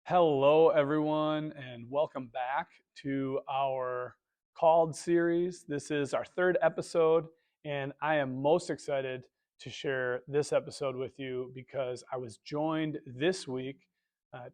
Hello, everyone, and welcome back to our Called series. This is our third episode, and I am most excited to share this episode with you because I was joined this week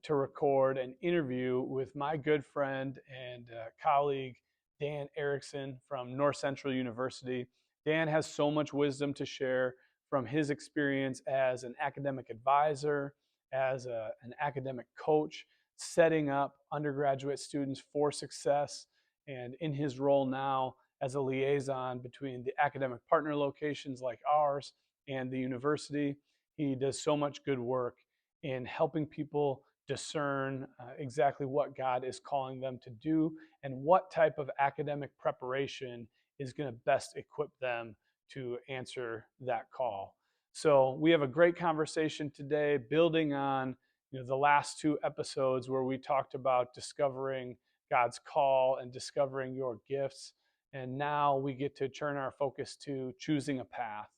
to record an interview with my good friend and colleague, Dan Erickson from North Central University. Dan has so much wisdom to share from his experience as an academic advisor, as an academic coach, setting up undergraduate students for success, and in his role now as a liaison between the academic partner locations like ours and the university. He does so much good work in helping people discern exactly what God is calling them to do and what type of academic preparation is going to best equip them to answer that call. So we have a great conversation today, building on the last two episodes where we talked about discovering God's call and discovering your gifts. And now we get to turn our focus to choosing a path.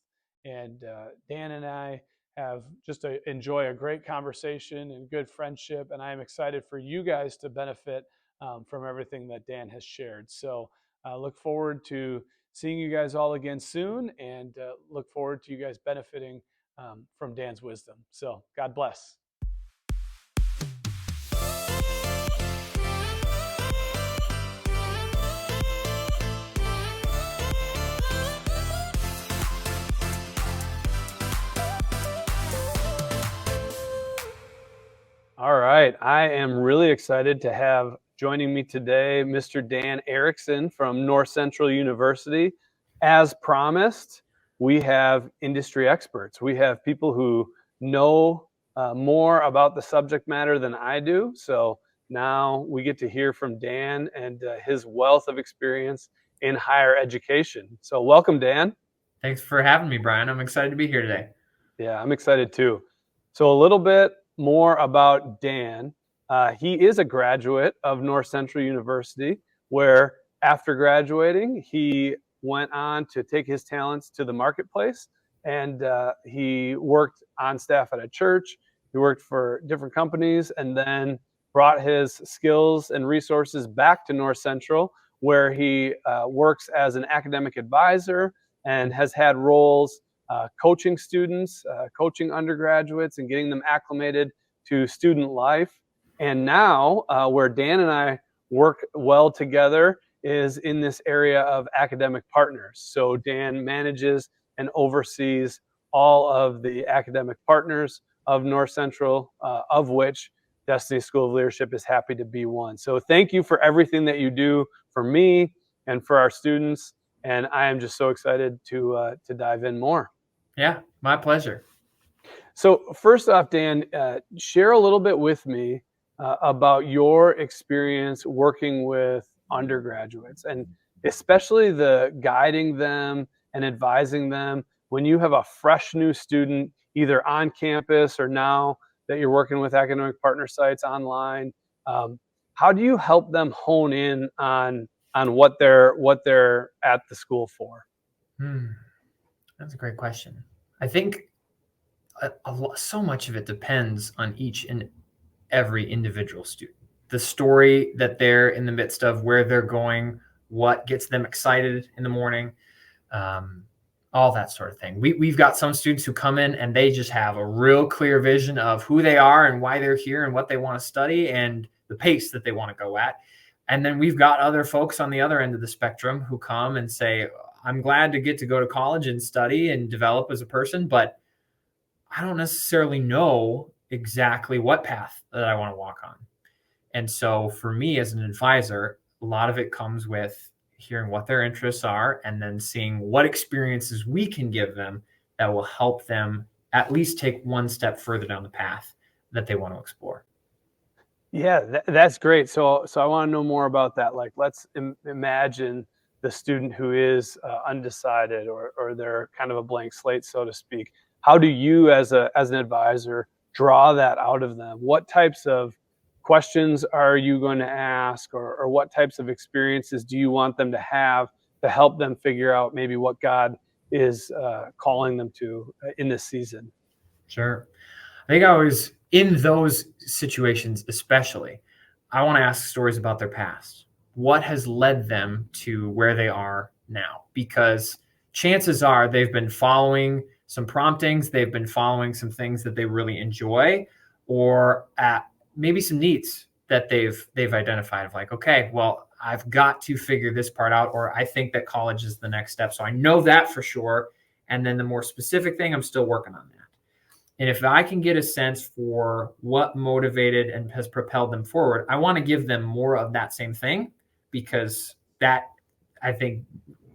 And Dan and I have just enjoy a great conversation and good friendship. And I am excited for you guys to benefit from everything that Dan has shared. So look forward to seeing you guys all again soon, and look forward to you guys benefiting from Dan's wisdom. So God bless. All right. I am really excited to have joining me today Mr. Dan Erickson from North Central University. As promised, we have industry experts. We have people who know more about the subject matter than I do. So now we get to hear from Dan and his wealth of experience in higher education. So welcome, Dan. Thanks for having me, Brian. I'm excited to be here today. Yeah, I'm excited too. So a little bit more about Dan. He is a graduate of North Central University, where after graduating, he went on to take his talents to the marketplace, and he worked on staff at a church. He worked for different companies, and then brought his skills and resources back to North Central, where he works as an academic advisor and has had roles coaching students, coaching undergraduates, and getting them acclimated to student life. And now, where Dan and I work well together is in this area of academic partners. So Dan manages and oversees all of the academic partners of North Central, of which Destiny School of Leadership is happy to be one. So thank you for everything that you do for me and for our students. And I am just so excited to dive in more. Yeah, my pleasure. So first off, Dan, share a little bit with me about your experience working with undergraduates, and especially the guiding them and advising them when you have a fresh new student, either on campus or now that you're working with academic partner sites online. How do you help them hone in on what they're at the school for? That's a great question. I think so much of it depends on each and every individual student. The story that they're in the midst of, where they're going, what gets them excited in the morning, all that sort of thing. We've got some students who come in and they just have a real clear vision of who they are and why they're here and what they want to study and the pace that they want to go at. And then we've got other folks on the other end of the spectrum who come and say, I'm glad to get to go to college and study and develop as a person, but I don't necessarily know exactly what path that I want to walk on. And so for me as an advisor, a lot of it comes with hearing what their interests are and then seeing what experiences we can give them that will help them at least take one step further down the path that they want to explore. Yeah, that's great. So I want to know more about that. Like, let's imagine the student who is undecided, or they're kind of a blank slate, so to speak. How do you, as an advisor, draw that out of them? What types of questions are you going to ask, or what types of experiences do you want them to have to help them figure out maybe what God is calling them to in this season? Sure. I think I always in those situations, especially, I want to ask stories about their past. What has led them to where they are now? Because chances are they've been following some promptings, they've been following some things that they really enjoy, or maybe some needs that they've identified of like, okay, well, I've got to figure this part out, or I think that college is the next step. So I know that for sure. And then the more specific thing, I'm still working on that. And if I can get a sense for what motivated and has propelled them forward, I want to give them more of that same thing, because that, I think,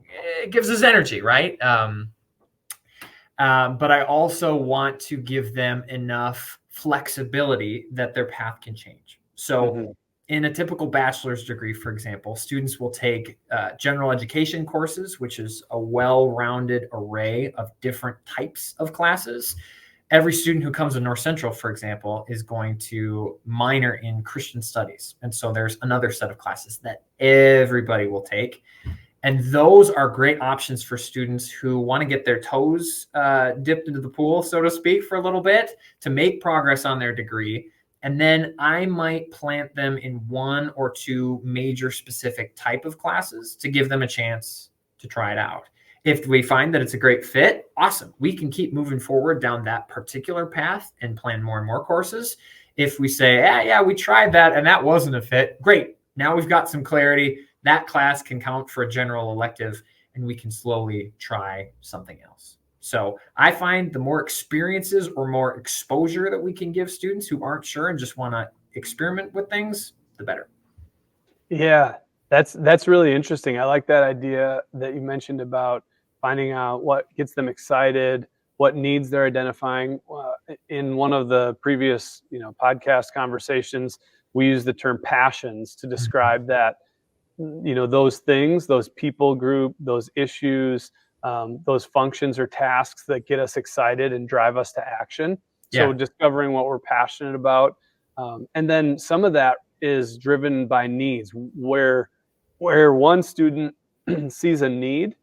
it gives us energy, right? But I also want to give them enough flexibility that their path can change. So in a typical bachelor's degree, for example, students will take general education courses, which is a well-rounded array of different types of classes. Every student who comes to North Central, for example, is going to minor in Christian studies. And so there's another set of classes that everybody will take. And those are great options for students who want to get their toes dipped into the pool, so to speak, for a little bit to make progress on their degree. And then I might plant them in one or two major specific type of classes to give them a chance to try it out. If we find that it's a great fit, awesome. We can keep moving forward down that particular path and plan more and more courses. If we say, yeah, we tried that and that wasn't a fit, great. Now we've got some clarity. That class can count for a general elective, and we can slowly try something else. So I find the more experiences or more exposure that we can give students who aren't sure and just want to experiment with things, the better. Yeah, that's really interesting. I like that idea that you mentioned about finding out what gets them excited, what needs they're identifying. In one of the previous, podcast conversations, we use the term passions to describe that. Those things, those people group, those issues, those functions or tasks that get us excited and drive us to action. So discovering what we're passionate about. And then some of that is driven by needs, where one student sees a need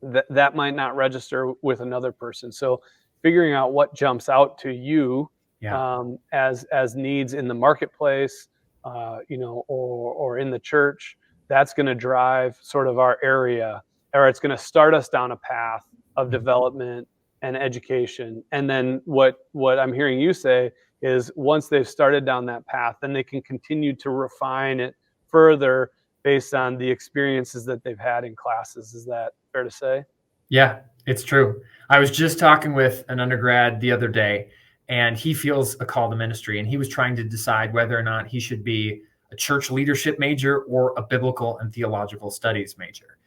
that might not register with another person. So figuring out what jumps out to you as needs in the marketplace, or in the church, that's going to drive sort of our area, or it's going to start us down a path of development and education. And then what I'm hearing you say is once they've started down that path, then they can continue to refine it further based on the experiences that they've had in classes. Is that fair to say? Yeah, it's true. I was just talking with an undergrad the other day, and he feels a call to ministry, and he was trying to decide whether or not he should be a church leadership major or a biblical and theological studies major.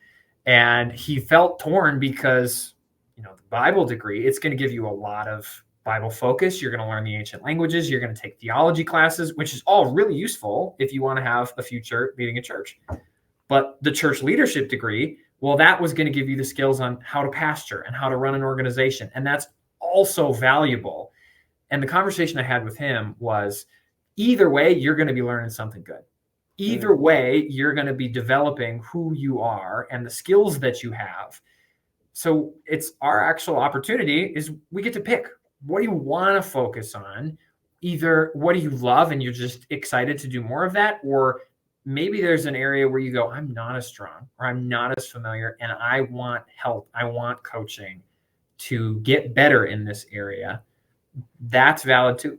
And he felt torn because, the Bible degree, it's going to give you a lot of Bible focus. You're going to learn the ancient languages. You're going to take theology classes, which is all really useful if you want to have a future leading a church. But the church leadership degree, well, that was going to give you the skills on how to pastor and how to run an organization. And that's also valuable. And the conversation I had with him was, either way, you're going to be learning something good. Either way, you're going to be developing who you are and the skills that you have. So it's our actual opportunity is we get to pick. What do you want to focus on? Either what do you love and you're just excited to do more of that, or maybe there's an area where you go, I'm not as strong or I'm not as familiar and I want help. I want coaching to get better in this area. That's valid too.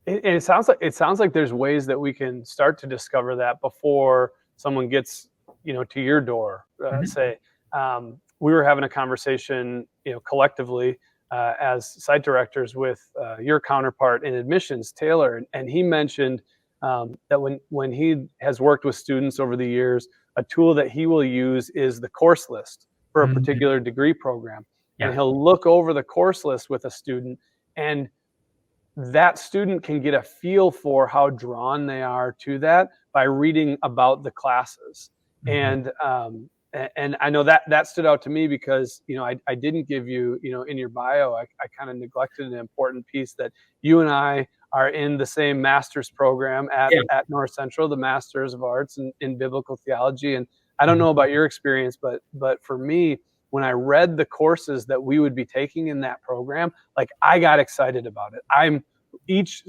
And it sounds like there's ways that we can start to discover that before someone gets, to your door. Say, we were having a conversation, collectively as site directors with your counterpart in admissions, Taylor, and he mentioned that when he has worked with students over the years, a tool that he will use is the course list for a particular degree program. And he'll look over the course list with a student, and that student can get a feel for how drawn they are to that by reading about the classes. And I know that stood out to me because, I didn't give you, in your bio, I kind of neglected an important piece that you and I are in the same master's program at North Central, the Master's of Arts in Biblical Theology. And I don't know about your experience, but for me, when I read the courses that we would be taking in that program, like I got excited about it. I'm each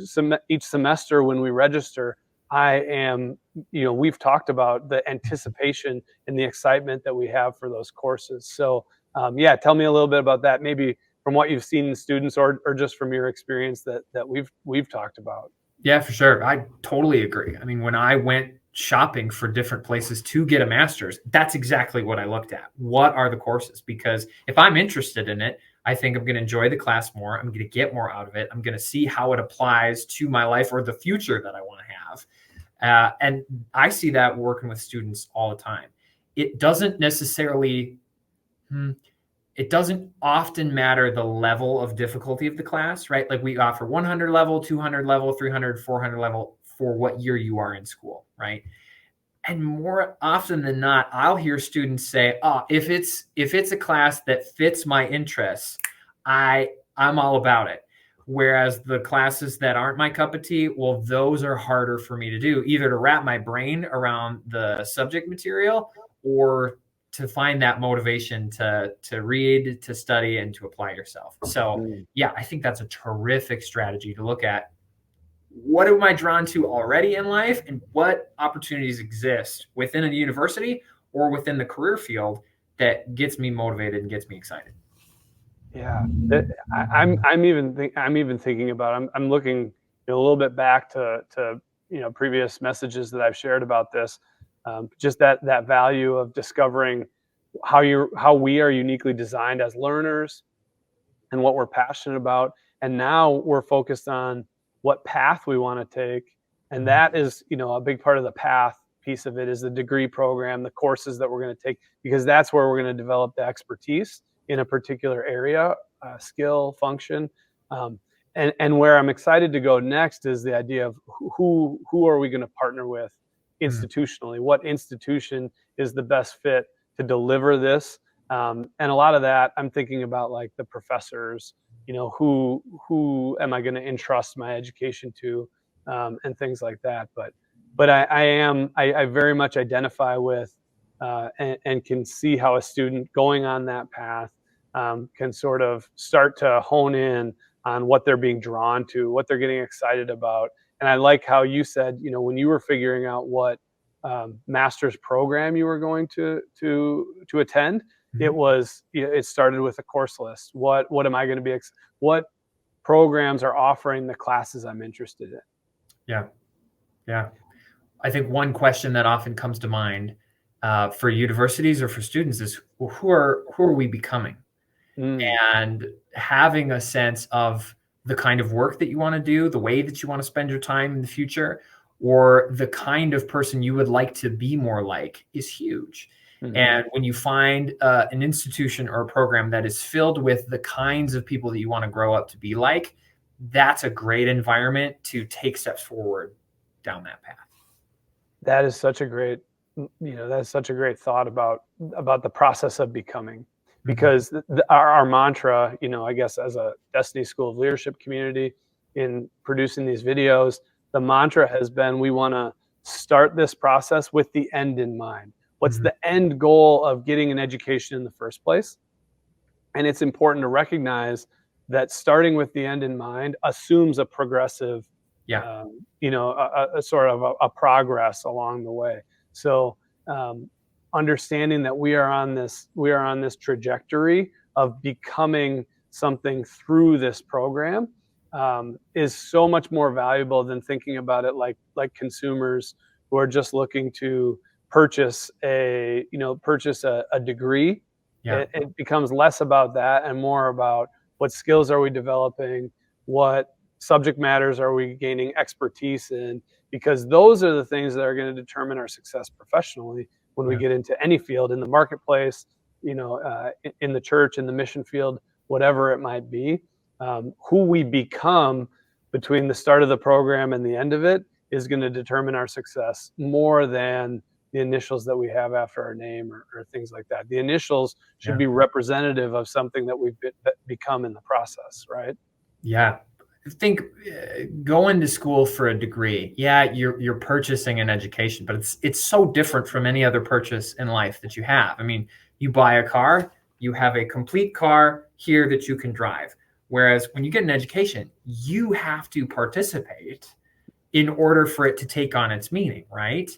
semester when we register, I am, we've talked about the anticipation and the excitement that we have for those courses. So yeah, tell me a little bit about that, maybe from what you've seen in students, or just from your experience that we've talked about. Yeah, for sure. I totally agree. I mean, when I went shopping for different places to get a master's, that's exactly what I looked at. What are the courses? Because if I'm interested in it, I think I'm going to enjoy the class more. I'm going to get more out of it. I'm going to see how it applies to my life or the future that I want to have. And I see that working with students all the time. It doesn't necessarily, it doesn't often matter the level of difficulty of the class, right? Like we offer 100 level, 200 level, 300, 400 level for what year you are in school, right? And more often than not, I'll hear students say, "Oh, if it's a class that fits my interests, I'm all about it." Whereas the classes that aren't my cup of tea, well, those are harder for me to do, either to wrap my brain around the subject material or to find that motivation to read, to study, and to apply yourself. So yeah, I think that's a terrific strategy to look at. What am I drawn to already in life, and what opportunities exist within a university or within the career field that gets me motivated and gets me excited? Yeah, I'm even thinking about, I'm looking a little bit back to previous messages that I've shared about this, just that value of discovering how we are uniquely designed as learners and what we're passionate about, and now we're focused on what path we want to take, and that is a big part of the path piece of it is the degree program, the courses that we're going to take, because that's where we're going to develop the expertise in a particular area, skill, function. Um, and where I'm excited to go next is the idea of who are we going to partner with institutionally? What institution is the best fit to deliver this? And a lot of that, I'm thinking about like the professors, who am I going to entrust my education to, and things like that. But I very much identify with, and can see how a student going on that path can sort of start to hone in on what they're being drawn to, what they're getting excited about. And I like how you said, when you were figuring out what master's program you were going to attend, it started with a course list. What am I going to be? What programs are offering the classes I'm interested in? Yeah, yeah. I think one question that often comes to mind for universities or for students is, well, who are we becoming? Mm, And having a sense of the kind of work that you want to do, the way that you want to spend your time in the future, or the kind of person you would like to be more like is huge. mhm. And when you find an institution or a program that is filled with the kinds of people that you want to grow up to be like, that's a great environment to take steps forward down that path. That is such a great, that's such a great thought about the process of becoming, Mhm. because our mantra, I guess as a Destiny School of Leadership community in producing these videos, the mantra has been, we want to start this process with the end in mind. What's Mhm. the end goal of getting an education in the first place? And it's important to recognize that starting with the end in mind assumes a progressive, Yeah. a sort of a progress along the way. So understanding that we are on this trajectory of becoming something through this program, is so much more valuable than thinking about it like consumers who are just looking to purchase a degree. Yeah. It becomes less about that and more about what skills are we developing, what subject matters are we gaining expertise in, because those are the things that are going to determine our success professionally when we Yeah. get into any field, in the marketplace, in the church, in the mission field, whatever it might be. Who we become between the start of the program and the end of it is going to determine our success more than the initials that we have after our name, or things like that. The initials should Yeah. be representative of something that we've become in the process, right? Yeah. I think going to school for a degree, yeah, you're purchasing an education, but it's so different from any other purchase in life that you have. I mean, you buy a car, you have a complete car here that you can drive. Whereas when you get an education, you have to participate in order for it to take on its meaning, right?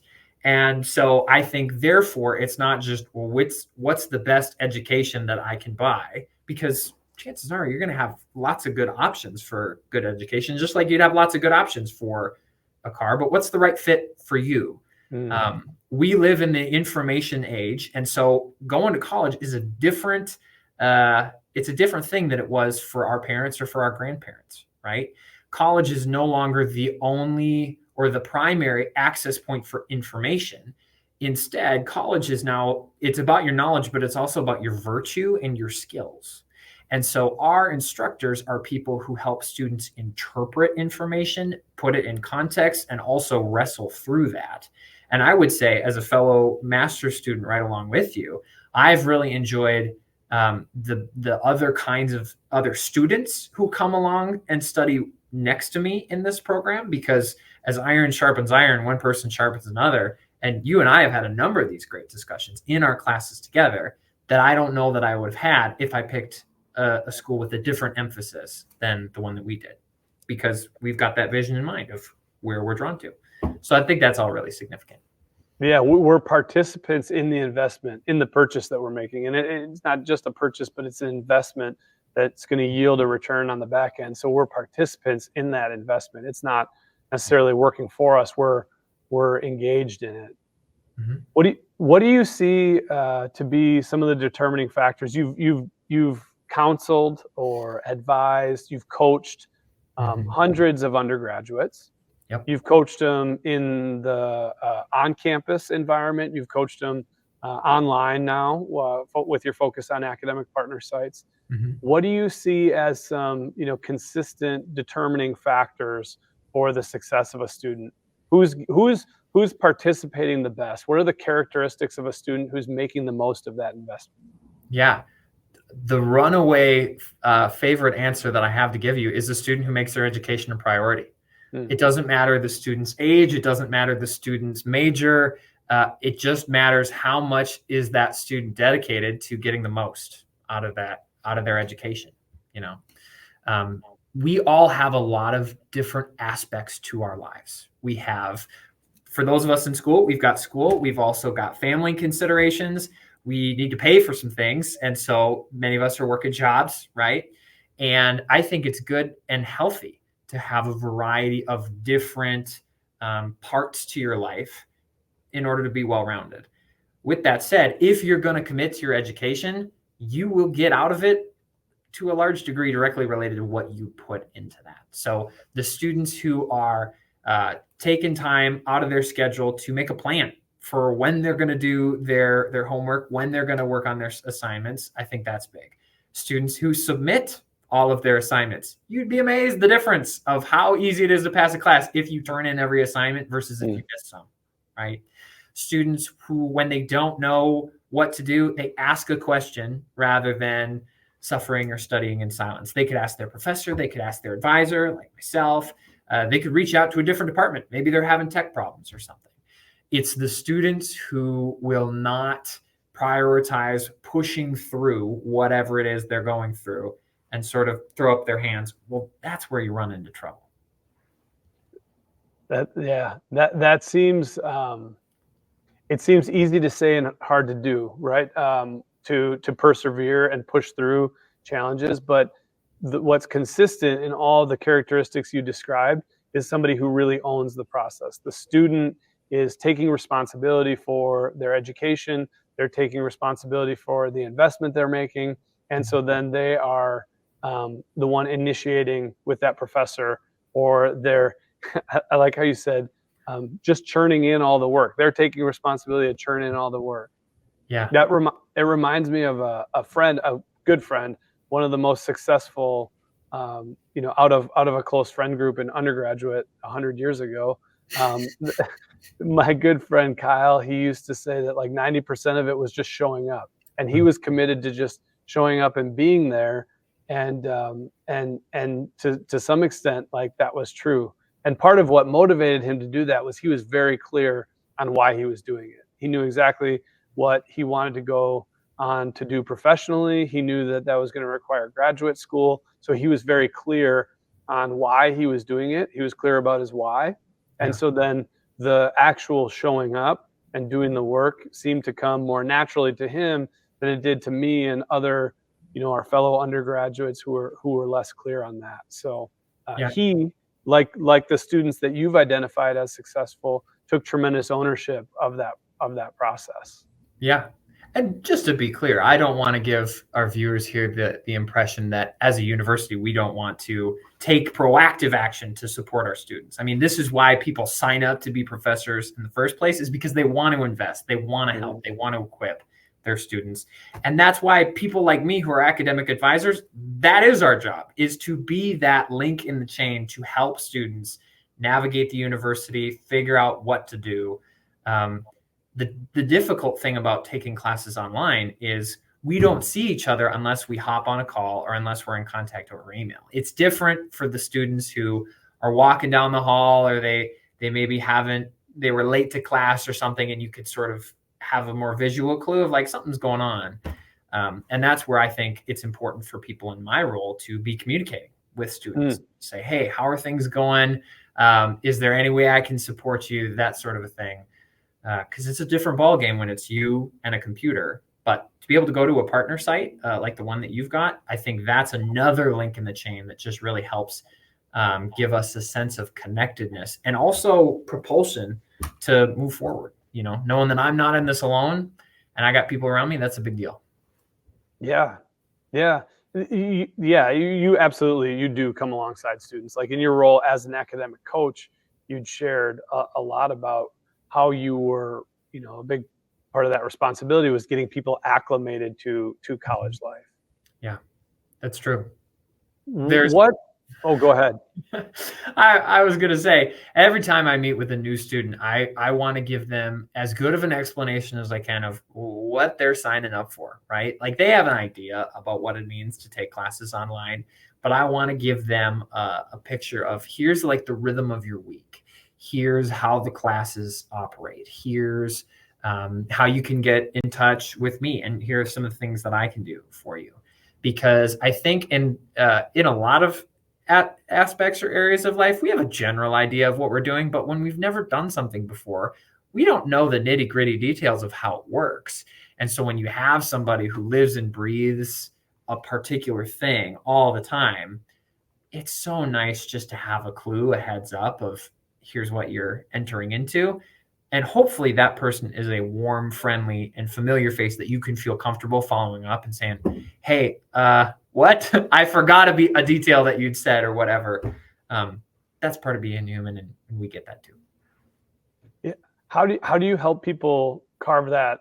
And so I think, therefore, it's not just, well, what's the best education that I can buy? Because chances are you're going to have lots of good options for good education, just like you'd have lots of good options for a car. But what's the right fit for you? We live in the information age, and so going to college is a different it's a different thing than it was for our parents or for our grandparents, right? College is no longer the only or the primary access point for information. Instead, college is now, it's about your knowledge, but it's also about your virtue and your skills. And so our instructors are people who help students interpret information, put it in context, and also wrestle through that. And I would say, as a fellow master's student right along with you, I've really enjoyed the other kinds of other students who come along and study next to me in this program, because as iron sharpens iron, one person sharpens another. And you and I have had a number of these great discussions in our classes together that I don't know that I would have had if I picked a school with a different emphasis than the one that we did, because we've got that vision in mind of where we're drawn to. So I think that's all really significant. Yeah, we're participants in the investment, in the purchase that we're making. And it's not just a purchase, but it's an investment that's going to yield a return on the back end. So we're participants in that investment. It's not necessarily working for us. We're engaged in it. Mm-hmm. What do you see to be some of the determining factors? You've counseled or advised, you've coached hundreds of undergraduates. Yep. You've coached them in the on-campus environment. You've coached them online now with your focus on academic partner sites. Mm-hmm. What do you see as some, consistent determining factors for the success of a student? Who's participating the best? What are the characteristics of a student who's making the most of that investment? Yeah. The runaway favorite answer that I have to give you is the student who makes their education a priority. It doesn't matter the student's age. It doesn't matter the student's major. It just matters how much is that student dedicated to getting the most out of their education. We all have a lot of different aspects to our lives. We have, for those of us in school, we've got school. We've also got family considerations. We need to pay for some things. And so many of us are working jobs, right? And I think it's good and healthy to have a variety of different parts to your life in order to be well-rounded. With that said, if you're going to commit to your education, you will get out of it to a large degree directly related to what you put into that. So the students who are taking time out of their schedule to make a plan for when they're going to do their homework, when they're going to work on their assignments, I think that's big. Students who submit all of their assignments, you'd be amazed the difference of how easy it is to pass a class if you turn in every assignment versus if you miss some, right? Students who, when they don't know what to do, they ask a question rather than suffering or studying in silence. They could ask their professor, they could ask their advisor, like myself. They could reach out to a different department. Maybe they're having tech problems or something. It's the students who will not prioritize pushing through whatever it is they're going through and sort of throw up their hands. Well, that's where you run into trouble. That seems it seems easy to say and hard to do, right? To persevere and push through challenges, but what's consistent in all the characteristics you described is somebody who really owns the process. The student is taking responsibility for their education. They're taking responsibility for the investment they're making, and so then they are the one initiating with that professor, or they're, I like how you said, just churning in all the work. They're taking responsibility to churn in all the work. Yeah. It reminds me of a good friend, one of the most successful, out of a close friend group in undergraduate 100 years ago. My good friend Kyle, he used to say that like 90% of it was just showing up, and he was committed to just showing up and being there. And to some extent, like, that was true. And part of what motivated him to do that was he was very clear on why he was doing it. He knew exactly what he wanted to go on to do professionally. He knew that that was going to require graduate school. So he was very clear on why he was doing it. He was clear about his why. And Yeah. so then the actual showing up and doing the work seemed to come more naturally to him than it did to me and other, our fellow undergraduates who were less clear on that. So Yeah. he, like the students that you've identified as successful, took tremendous ownership of that process. Yeah. And just to be clear, I don't want to give our viewers here the impression that as a university, we don't want to take proactive action to support our students. I mean, this is why people sign up to be professors in the first place, is because they want to invest, they want to help, they want to equip their students. And that's why people like me who are academic advisors, that is our job, is to be that link in the chain to help students navigate the university, figure out what to do. The difficult thing about taking classes online is we don't see each other unless we hop on a call or unless we're in contact over email. It's different for the students who are walking down the hall, or they maybe they were late to class or something, and you could sort of have a more visual clue of like something's going on. And that's where I think it's important for people in my role to be communicating with students. Say, hey, how are things going? Is there any way I can support you? That sort of a thing. Because it's a different ballgame when it's you and a computer. But to be able to go to a partner site like the one that you've got, I think that's another link in the chain that just really helps give us a sense of connectedness and also propulsion to move forward. Knowing that I'm not in this alone and I got people around me, that's a big deal. Yeah. You absolutely, you do come alongside students. Like in your role as an academic coach, you'd shared a lot about how you were, a big part of that responsibility was getting people acclimated to college life. Yeah, that's true. Oh, go ahead. I was going to say, every time I meet with a new student, I want to give them as good of an explanation as I can of what they're signing up for, right? Like they have an idea about what it means to take classes online, but I want to give them a picture of here's like the rhythm of your week. Here's how the classes operate. Here's how you can get in touch with me. And here are some of the things that I can do for you. Because I think in a lot of aspects or areas of life, we have a general idea of what we're doing, but when we've never done something before, we don't know the nitty gritty details of how it works. And so when you have somebody who lives and breathes a particular thing all the time, it's so nice just to have a clue, a heads up of here's what you're entering into. And hopefully that person is a warm, friendly, and familiar face that you can feel comfortable following up and saying, hey, what? I forgot a detail that you'd said or whatever. That's part of being human, and we get that too. Yeah. How do you help people carve that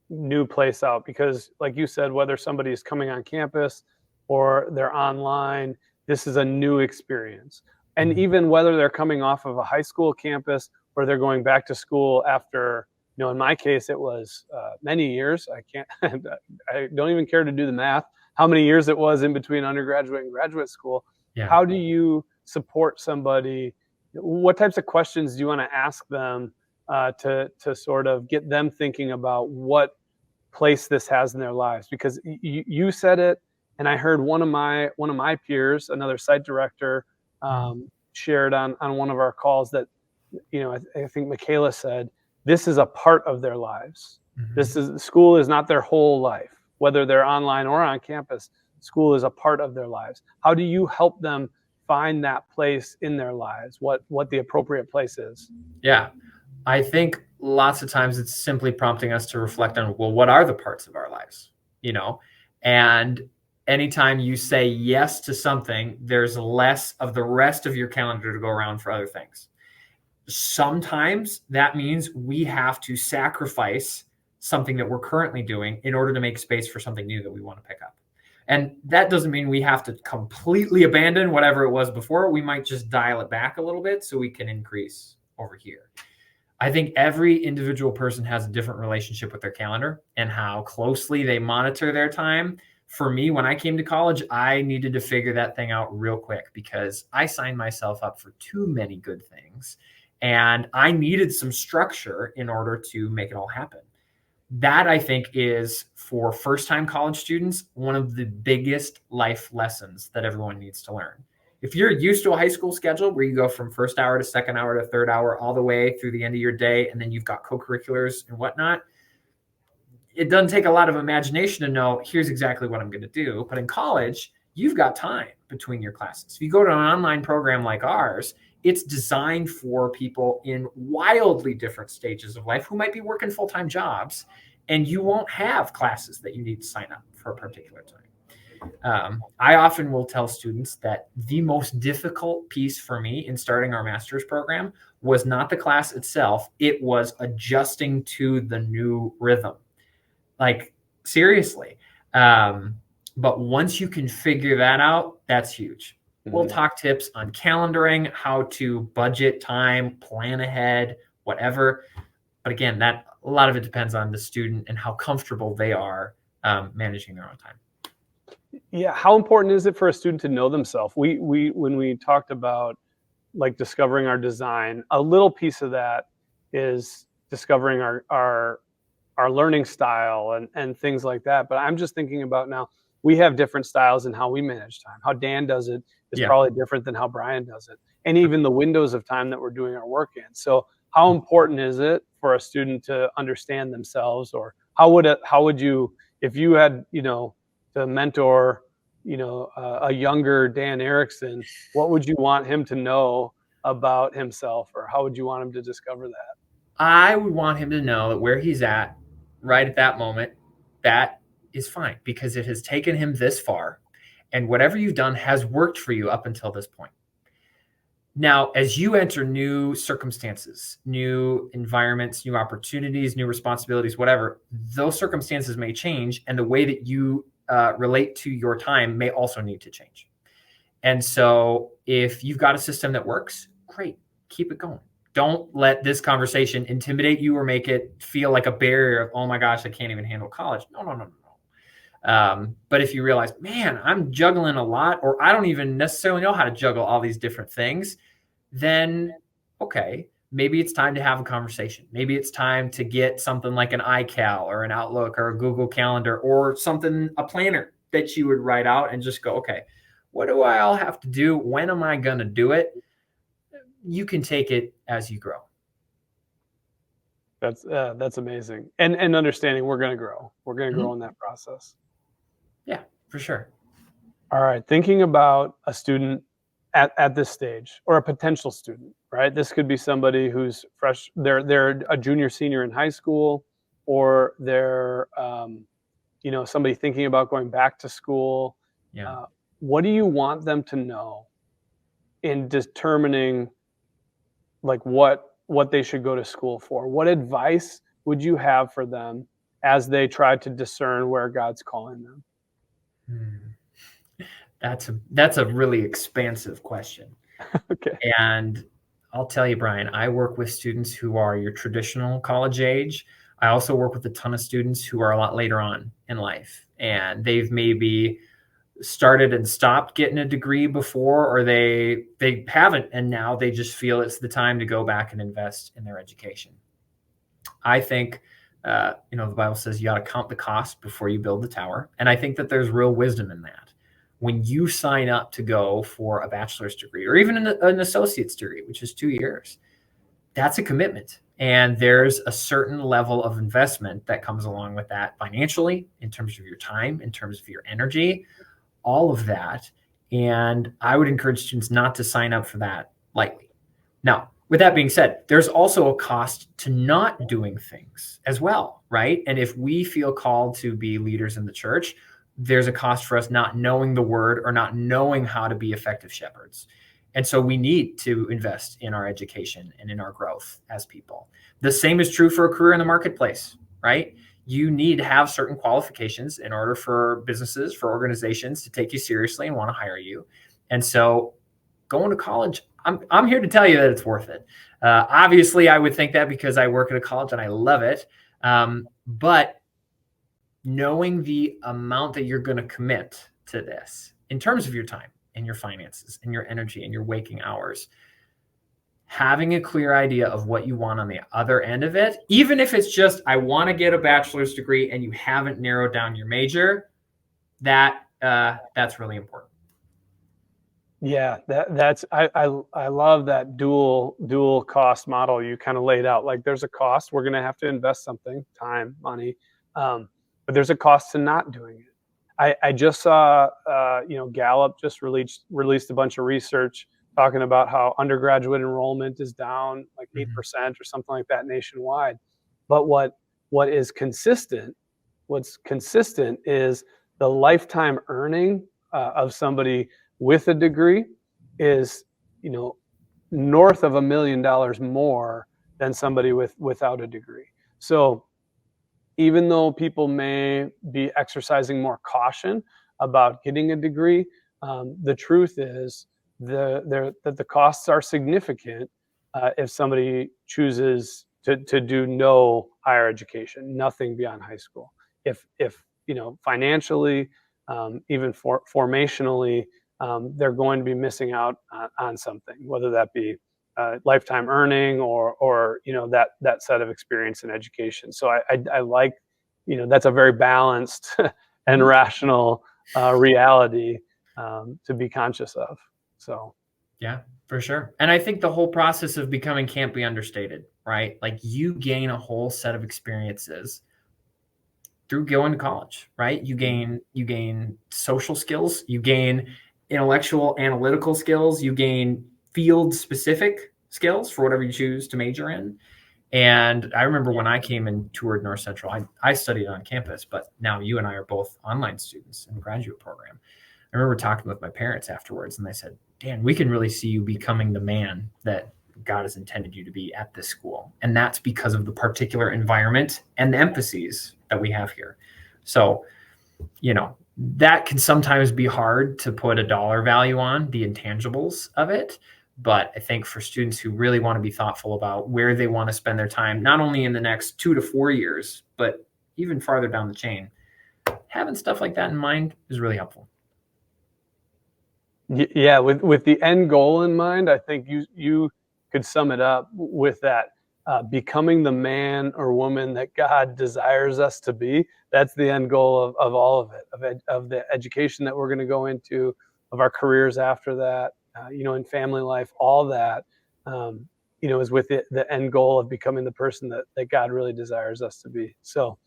new place out? Because like you said, whether somebody is coming on campus or they're online, this is a new experience. And even whether they're coming off of a high school campus or they're going back to school after, in my case, it was many years. I don't even care to do the math, how many years it was in between undergraduate and graduate school. Yeah. How do you support somebody? What types of questions do you want to ask them to sort of get them thinking about what place this has in their lives? Because you said it, and I heard one of my peers, another site director, shared on one of our calls that, I think Michaela said, this is a part of their lives. School is not their whole life, whether they're online or on campus. School is a part of their lives. How do you help them find that place in their lives, what the appropriate place is? Yeah, I think lots of times it's simply prompting us to reflect on, well, what are the parts of our lives, and anytime you say yes to something, there's less of the rest of your calendar to go around for other things. Sometimes that means we have to sacrifice something that we're currently doing in order to make space for something new that we want to pick up. And that doesn't mean we have to completely abandon whatever it was before. We might just dial it back a little bit so we can increase over here. I think every individual person has a different relationship with their calendar and how closely they monitor their time. For me, when I came to college, I needed to figure that thing out real quick because I signed myself up for too many good things. And I needed some structure in order to make it all happen. That, I think, is for first-time college students, one of the biggest life lessons that everyone needs to learn. If you're used to a high school schedule where you go from first hour to second hour to third hour all the way through the end of your day, and then you've got co-curriculars and whatnot, it doesn't take a lot of imagination to know here's exactly what I'm going to do. But in college, you've got time between your classes. If you go to an online program like ours, it's designed for people in wildly different stages of life who might be working full-time jobs, and you won't have classes that you need to sign up for a particular time. I often will tell students that the most difficult piece for me in starting our master's program was not the class itself. It was adjusting to the new rhythm. Like, seriously. But once you can figure that out, that's huge. We'll talk tips on calendaring, how to budget time, plan ahead, whatever. But again, that a lot of it depends on the student and how comfortable they are managing their own time. Yeah, how important is it for a student to know themselves? We when we talked about like discovering our design, a little piece of that is discovering our learning style and things like that. But I'm just thinking about now, we have different styles in how we manage time. How Dan does it is probably different than how Brian does it, and even the windows of time that we're doing our work in. So how important is it for a student to understand themselves, or how would you, if you had, to mentor, a younger Dan Erickson, what would you want him to know about himself, or how would you want him to discover that? I would want him to know that where he's at right at that moment, that is fine because it has taken him this far, and whatever you've done has worked for you up until this point. Now, as you enter new circumstances, new environments, new opportunities, new responsibilities, whatever, those circumstances may change, and the way that you relate to your time may also need to change. And so if you've got a system that works, great, keep it going. Don't let this conversation intimidate you or make it feel like a barrier of, oh my gosh, I can't even handle college. No. But if you realize, man, I'm juggling a lot, or I don't even necessarily know how to juggle all these different things, then okay, maybe it's time to have a conversation. Maybe it's time to get something like an iCal or an Outlook or a Google Calendar or something, a planner that you would write out and just go, okay, what do I all have to do? When am I going to do it? You can take it as you grow. That's amazing. And understanding we're going to grow. We're going to grow in that process. Yeah, for sure. All right. Thinking about a student at this stage, or a potential student, right? This could be somebody who's fresh. They're a junior, senior in high school, or they're, somebody thinking about going back to school. Yeah. What do you want them to know in determining like what they should go to school for? What advice would you have for them as they try to discern where God's calling them? That's a really expansive question. Okay. And I'll tell you, Brian, I work with students who are your traditional college age. I also work with a ton of students who are a lot later on in life, and they've maybe started and stopped getting a degree before, or they haven't, and now they just feel it's the time to go back and invest in their education. I think the Bible says you got to count the cost before you build the tower, and I think that there's real wisdom in that. When you sign up to go for a bachelor's degree or even an associate's degree, which is 2 years, that's a commitment. And there's a certain level of investment that comes along with that financially, in terms of your time, in terms of your energy, all of that. And I would encourage students not to sign up for that lightly. Now, with that being said, there's also a cost to not doing things as well, right? And if we feel called to be leaders in the church, there's a cost for us not knowing the word or not knowing how to be effective shepherds. And so we need to invest in our education and in our growth as people. The same is true for a career in the marketplace, right? You need to have certain qualifications in order for businesses, for organizations to take you seriously and want to hire you. And so going to college, I'm here to tell you that it's worth it. Obviously, I would think that because I work at a college and I love it. But knowing the amount that you're going to commit to this in terms of your time and your finances and your energy and your waking hours, having a clear idea of what you want on the other end of it, even if it's just, I want to get a bachelor's degree and you haven't narrowed down your major, that's really important. Yeah, I love that dual cost model you kind of laid out. Like there's a cost, we're going to have to invest something, time, money, but there's a cost to not doing it. I just saw, Gallup just released a bunch of research talking about how undergraduate enrollment is down like 8% or something like that nationwide. But what's consistent is the lifetime earning of somebody with a degree is, north of $1 million more than somebody without a degree. So even though people may be exercising more caution about getting a degree, the truth is that the costs are significant if somebody chooses to do no higher education, nothing beyond high school. If financially, even formationally, they're going to be missing out on something, whether that be lifetime earning or that set of experience in education. So I like, that's a very balanced and rational reality to be conscious of. So yeah, for sure. And I think the whole process of becoming can't be understated, right? Like you gain a whole set of experiences through going to college, right? You gain social skills, you gain intellectual analytical skills, you gain field specific skills for whatever you choose to major in. And I remember when I came and toured North Central, I studied on campus, but now you and I are both online students in the graduate program. I remember talking with my parents afterwards, and they said, Dan, we can really see you becoming the man that God has intended you to be at this school. And that's because of the particular environment and the emphases that we have here. So, that can sometimes be hard to put a dollar value on, the intangibles of it. But I think for students who really want to be thoughtful about where they want to spend their time, not only in the next 2 to 4 years, but even farther down the chain, having stuff like that in mind is really helpful. Yeah, with the end goal in mind, I think you could sum it up with that. Becoming the man or woman that God desires us to be. That's the end goal of all of it, of the education that we're going to go into, of our careers after that, in family life, all that, is with the end goal of becoming the person that God really desires us to be. So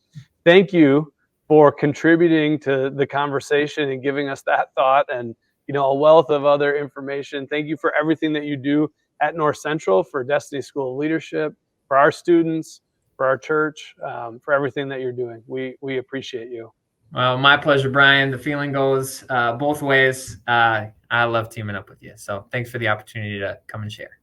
thank you for contributing to the conversation and giving us that thought and, a wealth of other information. Thank you for everything that you do at North Central, for Destiny School of Leadership, for our students, for our church, for everything that you're doing. We appreciate you. Well, my pleasure, Brian. The feeling goes both ways. I love teaming up with you. So thanks for the opportunity to come and share.